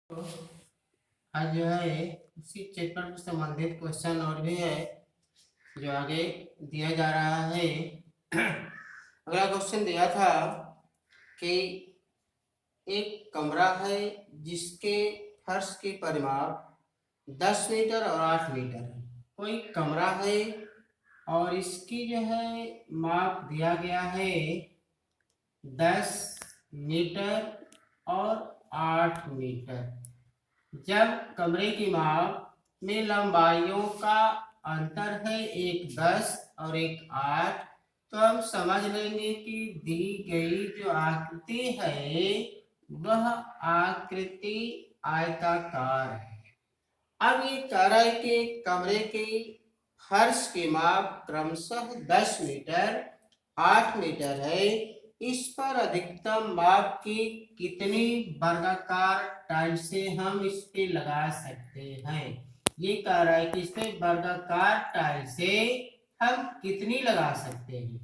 तो आज जो है उसी चैप्टर से संबंधित क्वेश्चन और भी है जो आगे दिया जा रहा है। अगला क्वेश्चन दिया था कि एक कमरा है जिसके फर्श की परिमाप 10 मीटर और 8 मीटर है। कोई कमरा है और इसकी जो है माप दिया गया है 10 मीटर और 8 मीटर। जब कमरे की माप में लंबाइयों का अंतर है एक 10 और एक 8, तो हम समझ लेंगे कि दी गई जो आकृति है वह आकृति आयताकार है। अब ये कह रहा है कि कमरे के फर्श की माप क्रमशः 10 मीटर 8 मीटर है। इस पर अधिकतम माप की कितनी वर्गाकार टाइल्स से हम इस पे लगा सकते हैं। ये कह रहा है कि इस पे वर्गाकार टाइल्स से हम कितनी लगा सकते हैं।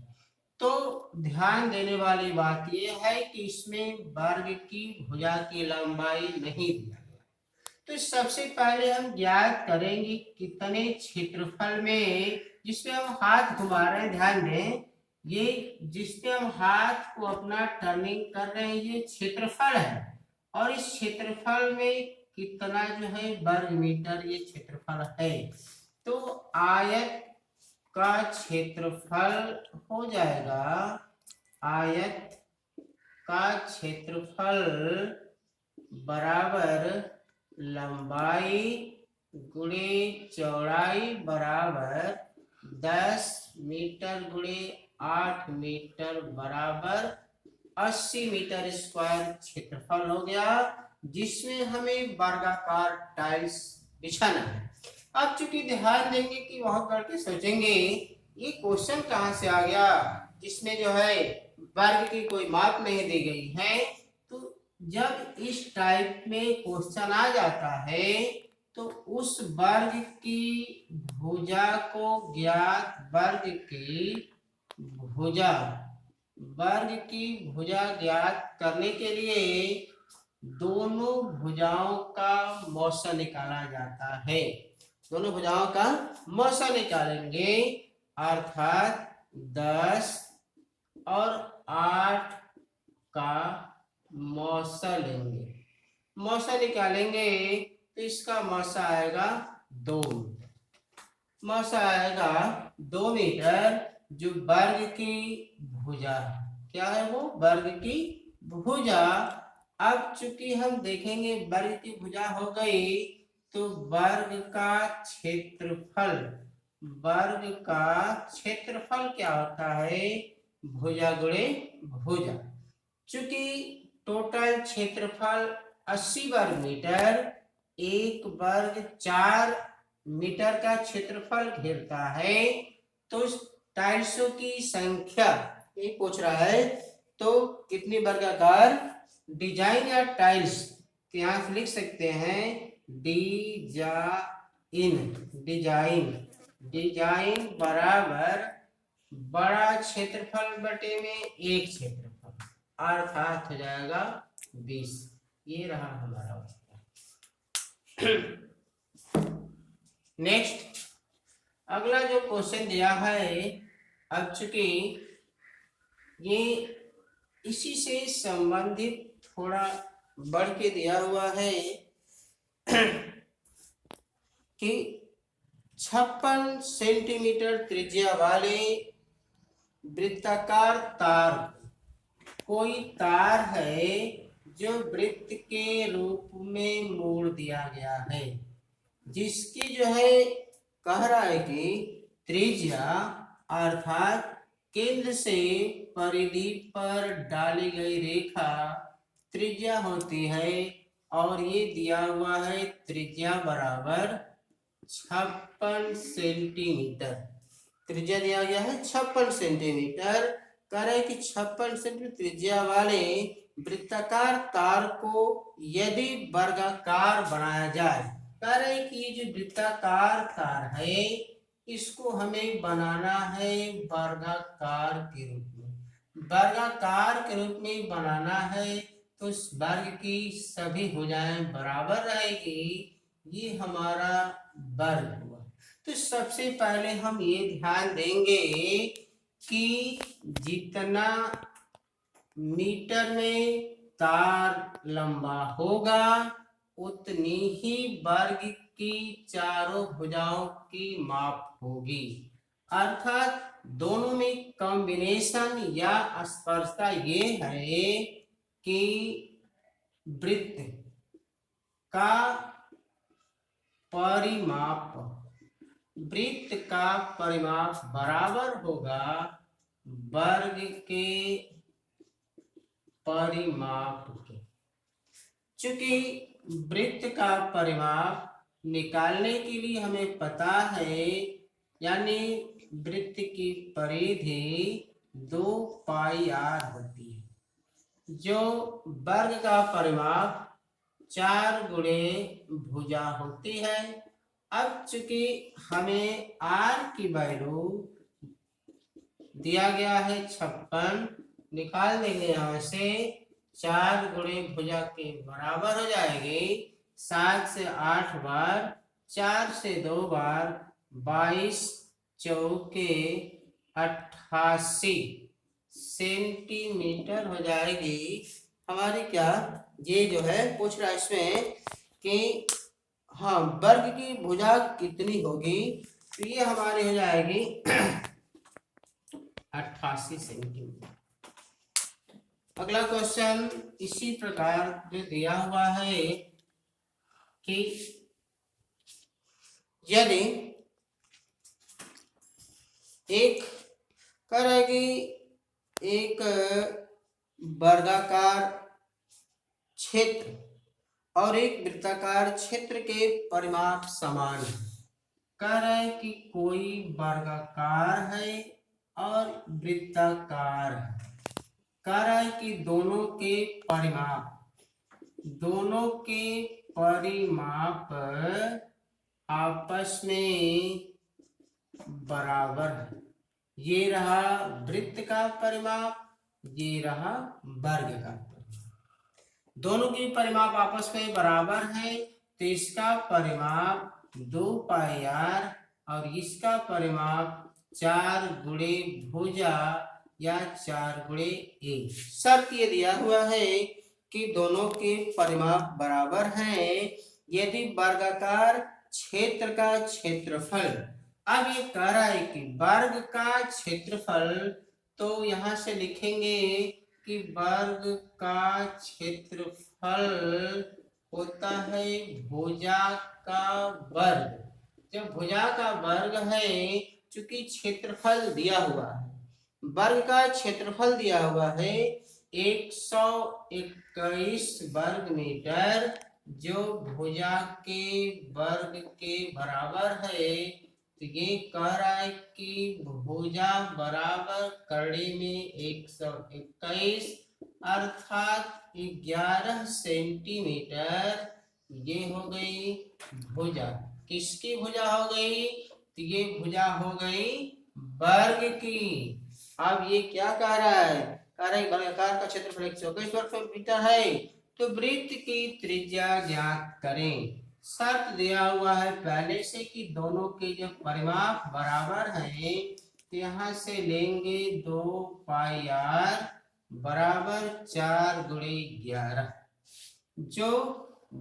तो ध्यान देने वाली बात यह है कि इसमें वर्ग की भुजा की लंबाई नहीं दिया गया। तो सबसे पहले हम ज्ञात करेंगे कितने क्षेत्रफल में, जिसपे हम हाथ घुमा रहे हैं, ध्यान दें, ये जिसपे हम हाथ को अपना टर्निंग कर रहे हैं ये क्षेत्रफल है, और इस क्षेत्रफल में कितना जो है वर्ग मीटर ये क्षेत्रफल है। तो आयत का क्षेत्रफल हो जाएगा, आयत का क्षेत्रफल बराबर लंबाई गुणे चौड़ाई बराबर 10 मीटर गुणे 8 मीटर बराबर 80 मीटर स्क्वायर क्षेत्रफल हो गया, जिसमें हमें वर्गाकार टाइल्स बिछाना है। अब चूंकि ध्यान देंगे कि वहां करके सोचेंगे ये क्वेश्चन कहाँ से आ गया जिसमें जो है वर्ग की कोई माप नहीं दी गई है। तो जब इस टाइप में क्वेश्चन आ जाता है तो उस वर्ग की भुजा को ज्ञात वर्ग की भुजा ज्ञात करने के लिए दोनों भुजाओं का मौसा निकाला जाता है। दोनों भुजाओं का मौसा निकालेंगे, अर्थात 10 और 8 का मौसा लेंगे। मौसा निकालेंगे तो इसका मौसा आएगा 2 मीटर। मौसा आएगा 2 मीटर, जो वर्ग की भुजा क्या है, वो वर्ग की भुजा। अब चूंकि हम देखेंगे वर्ग की भुजा हो गई तो वर्ग का क्षेत्रफल क्या होता है, भुजा गुणे भुजा। चूंकि टोटल क्षेत्रफल 80 वर्ग मीटर, एक वर्ग 4 मीटर का क्षेत्रफल घेरता है, तो टाइल्सों की संख्या ये पूछ रहा है, तो कितनी वर्गाकार डिजाइन या टाइल्स, तो यहां से लिख सकते हैं डिजाइन बराबर बड़ा क्षेत्रफल बटे में एक क्षेत्रफल, अर्थात हो जाएगा 20। ये रहा हमारा उत्तर। नेक्स्ट अगला जो क्वेश्चन दिया है, अब चूंकि ये इसी से संबंधित थोड़ा बढ़ के दिया हुआ है कि 56 सेंटीमीटर त्रिज्या वाले वृत्ताकार तार, कोई तार है जो वृत्त के रूप में मोड़ दिया गया है, जिसकी जो है कह रहा है कि त्रिज्या अर्थात केंद्र से परिधि पर डाली गई रेखा त्रिज्या होती है, और ये दिया हुआ है त्रिज्या बराबर 56 सेंटीमीटर। त्रिज्या दिया गया है 56 सेंटीमीटर। कह रहे कि 56 सेंटीमीटर त्रिज्या वाले वृत्ताकार तार को यदि वर्गाकार बनाया जाए, कह रहे कि ये जो वृत्ताकार तार है इसको हमें बनाना है वर्गाकार के रूप में। वर्गाकार के रूप में बनाना है तो उस वर्ग की सभी भुजाएं बराबर रहेगी। ये हमारा वर्ग हुआ। तो सबसे पहले हम ये ध्यान देंगे कि जितना मीटर में तार लंबा होगा उतनी ही वर्ग की चारों भुजाओं की माप होगी। अर्थात दोनों में कॉम्बिनेशन या स्पर्शता ये है कि वृत्त का परिमाप बराबर होगा वर्ग के परिमाप के। चूंकि वृत्त का परिमाप निकालने के लिए हमें पता है, यानी वृत्त की परिधि 2 पाई r होती है, जो वर्ग का परिमाप 4 गुणे भुजा होती है। अब चूंकि हमें r की वैल्यू दिया गया है 56, निकाल देंगे यहाँ से। 4 गुणे भुजा के बराबर हो जाएगी 7 से 8 बार, 4 से 2 बार, 22 चौके 88 सेंटीमीटर हो जाएगी हमारी। क्या ये जो है पूछ रहा है इसमें कि हाँ वर्ग की भुजा कितनी होगी, तो ये हमारी हो जाएगी 88 सेंटीमीटर। अगला क्वेश्चन इसी प्रकार जो दिया हुआ है कि यदि एक एक वर्गाकार क्षेत्र और एक वृत्ताकार क्षेत्र के परिमाप समान है। कह रहे हैं कि कोई वर्गाकार है और वृत्ताकार है। कह रहा है कि दोनों के परिमाप आपस में बराबर है। ये रहा वृत्त का परिमाप, ये रहा वर्ग का परिमाप। दोनों की परिमाप आपस में बराबर है, तो इसका परिमाप 2 पाई r और इसका परिमाप 4 गुणे भुजा या 4 गुणे a। शर्त ये दिया हुआ है कि दोनों के परिमाप बराबर हैं यदि वर्गाकार क्षेत्र का क्षेत्रफल। अब ये कह रहा है कि वर्ग का क्षेत्रफल, तो यहाँ से लिखेंगे कि वर्ग का क्षेत्रफल होता है भुजा का वर्ग। जब भुजा का वर्ग है, चूंकि क्षेत्रफल दिया हुआ है, वर्ग का क्षेत्रफल दिया हुआ है 121 वर्ग मीटर, जो भुजा के वर्ग के बराबर है। तो ये कह रहा है कि भुजा बराबर करने में 121 अर्थात 11 सेंटीमीटर। ये हो गई भुजा। किसकी भुजा हो गई? तो ये भुजा हो गई वर्ग की। अब ये क्या कह रहा है? कह रहा है वर्गाकार का क्षेत्रफल 121 वर्ग मीटर है, तो वृत्त की त्रिज्या ज्ञात करें। शर्त दिया हुआ है पहले से कि दोनों के जो परिमाप बराबर है, तो यहाँ से लेंगे 2 पाई r बराबर 4 गुणे 11। जो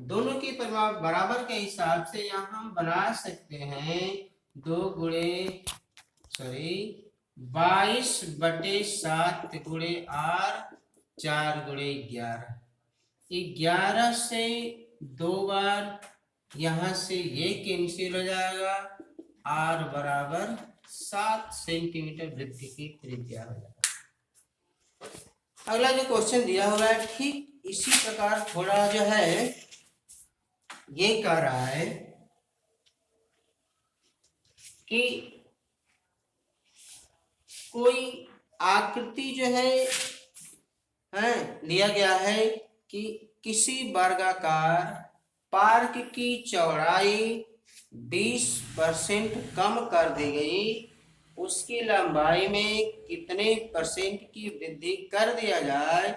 दोनों के परिमाप बराबर के हिसाब से यहाँ हम बना सकते हैं 22/7 गुणे r 4 गुणे 11। 11 से 2 बार यहाँ से ये कैंसिल हो जाएगा, r बराबर 7 सेंटीमीटर वृत्त की त्रिज्या हो जाएगा। अगला जो क्वेश्चन दिया हुआ है ठीक इसी प्रकार थोड़ा जो है ये कह रहा है कि कोई आकृति जो है लिया गया है कि किसी वर्गाकार पार्क की चौड़ाई 20% कम कर दी गई, उसकी लंबाई में कितने % की वृद्धि कर दिया जाए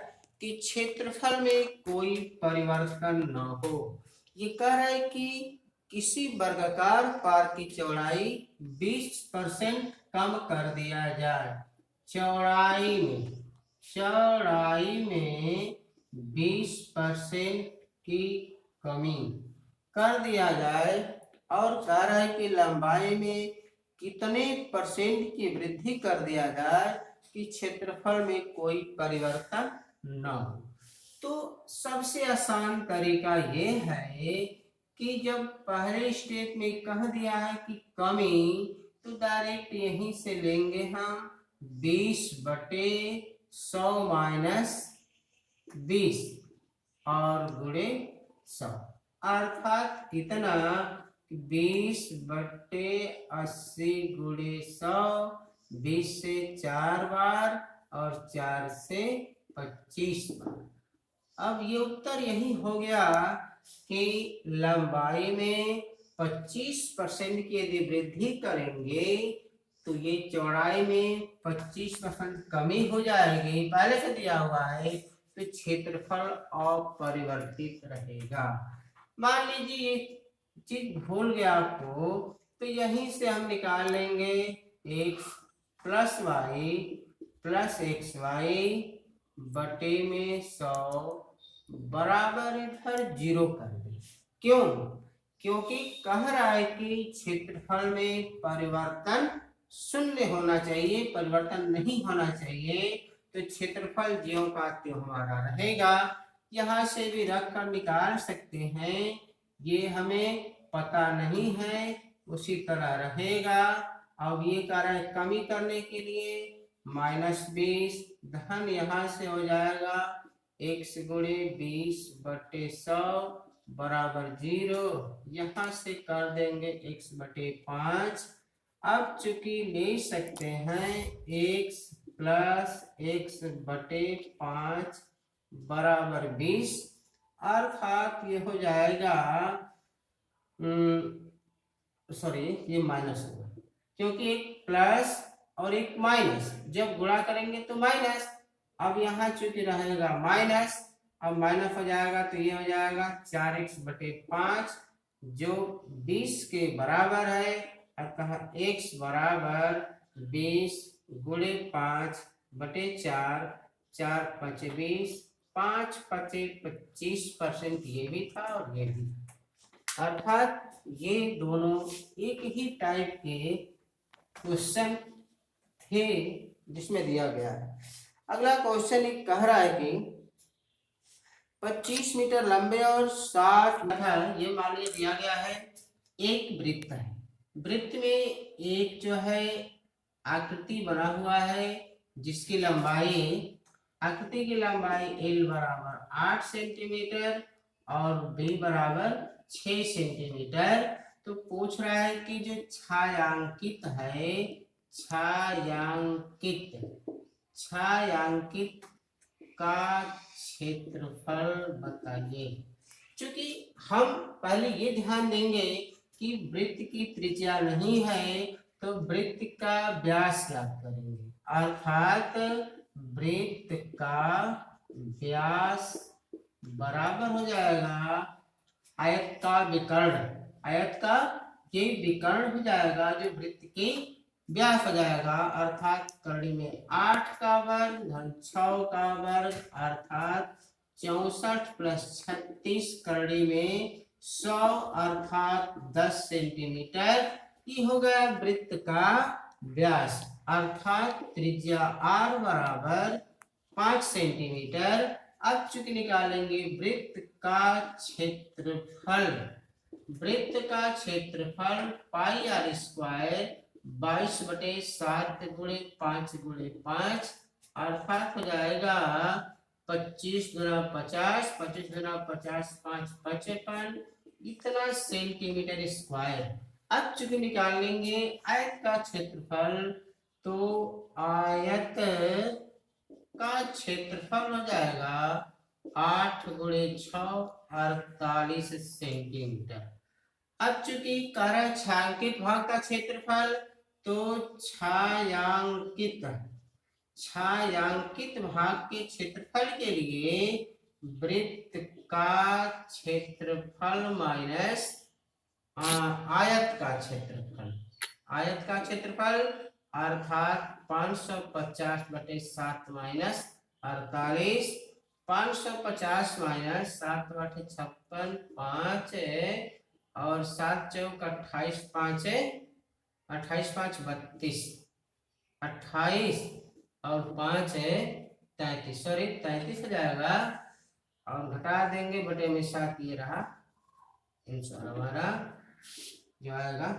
कि क्षेत्रफल में कोई परिवर्तन न हो। ये कह रहा है कि किसी वर्गाकार पार की चौड़ाई 20% कम कर दिया जाए। चौड़ाई में 20% की कमी कर दिया जाए और कह रहा है कि लंबाई में कितने परसेंट की वृद्धि कर दिया जाए कि क्षेत्रफल में कोई परिवर्तन न हो। तो सबसे आसान तरीका ये है कि जब पहले स्टेप में कह दिया है कि कमी, तो डायरेक्ट यहीं से लेंगे हम 20/100 माइनस 20 और गुणे 100, अर्थात कितना 20/80 गुणे 100, 20 से 4 बार और 4 से 25 बार। अब ये उत्तर यही हो गया कि लंबाई में 25% की यदि वृद्धि करेंगे तो ये चौड़ाई में 25% कमी हो जाएगी, पहले से दिया हुआ है, तो क्षेत्रफल अपरिवर्तित रहेगा। मान लीजिए ये चीज भूल गया आपको, तो यहीं से हम निकाल लेंगे x plus y plus x y बटे में 100 बराबर इधर 0 कर दे। क्यों? क्योंकि कह रहा है कि क्षेत्रफल में परिवर्तन शून्य होना चाहिए, परिवर्तन नहीं होना चाहिए, तो क्षेत्रफल ज्यों का त्यों हमारा रहेगा। यहाँ से भी रख कर निकाल सकते हैं, ये हमें पता नहीं है, उसी तरह रहेगा। अब ये कह रहा है कमी करने के लिए -20 धन यहाँ से हो जाएगा x गुणे 20/100 बराबर 0, यहाँ से कर देंगे x/5। अब चूंकि ले सकते हैं x प्लस x/5 बराबर 20, अर्थात ये हो जाएगा सॉरी ये माइनस होगा, क्योंकि एक प्लस और एक माइनस जब गुणा करेंगे तो माइनस। अब यहाँ चूंकि रहेगा माइनस, अब माइनस हो जाएगा तो ये हो जाएगा 4x/5 जो 20 के बराबर है, अतः x बराबर 20 गुणे 5/4, 4×5 = 20, 5×5 = 25%, ये भी था और ये भी, अर्थात ये दोनों एक ही टाइप के क्वेश्चन थे जिसमें दिया गया है। अगला क्वेश्चन एक कह रहा है कि 25 मीटर लंबे और 60 मीटर, ये मान लीजिए दिया गया है, एक वृत्त है। वृत्त में एक जो है आकृति बना हुआ है जिसकी लंबाई, आकृति की लंबाई L बराबर 8 सेंटीमीटर और B बराबर 6 सेंटीमीटर। तो पूछ रहा है कि जो छायांकित है, छायांकित का क्षेत्रफल बताइए। क्योंकि हम पहले ये ध्यान देंगे कि वृत्त की त्रिज्या नहीं है तो वृत्त का व्यास ज्ञात करेंगे, अर्थात वृत्त का व्यास बराबर हो जाएगा आयत का विकर्ण, आयत का ये विकर्ण हो जाएगा जो वृत्त की व्यास हो जाएगा, अर्थात करड़ी में 8 का वर्ग धन 6 का वर्ग, अर्थात 64 + 36 करड़ी में 100, अर्थात 10 सेंटीमीटर। ये हो गया वृत्त का व्यास, अर्थात त्रिज्या r बराबर 5 सेंटीमीटर। अब चूंकि निकालेंगे वृत्त का क्षेत्रफल, वृत्त का क्षेत्रफल πr² 22/7 गुणे 5 गुणे 5, अर्थात हो जाएगा 25 × 50, 25 × 50 5 55, इतना सेंटीमीटर स्क्वायर। अब चूंकि निकाल लेंगे आयत का क्षेत्रफल, तो आयत का क्षेत्रफल हो जाएगा 8 × 6 48 सेंटीमीटर। अब चूंकि कह रहा है छायांकित भाग का क्षेत्रफल, तो छायांकित छायांकित भाग के क्षेत्रफल के लिए वृत्त का क्षेत्रफल माइनस आयत का क्षेत्रफल, आयत का क्षेत्रफल अर्थात 550/7 माइनस 48, 550 माइनस 7/56 5 और 7 चौक 28 5 28 5 32, 28 और 5 33, सॉरी 33 हो जाएगा और घटा देंगे बटे में 7, ये रहा आंसर हमारा जो आएगा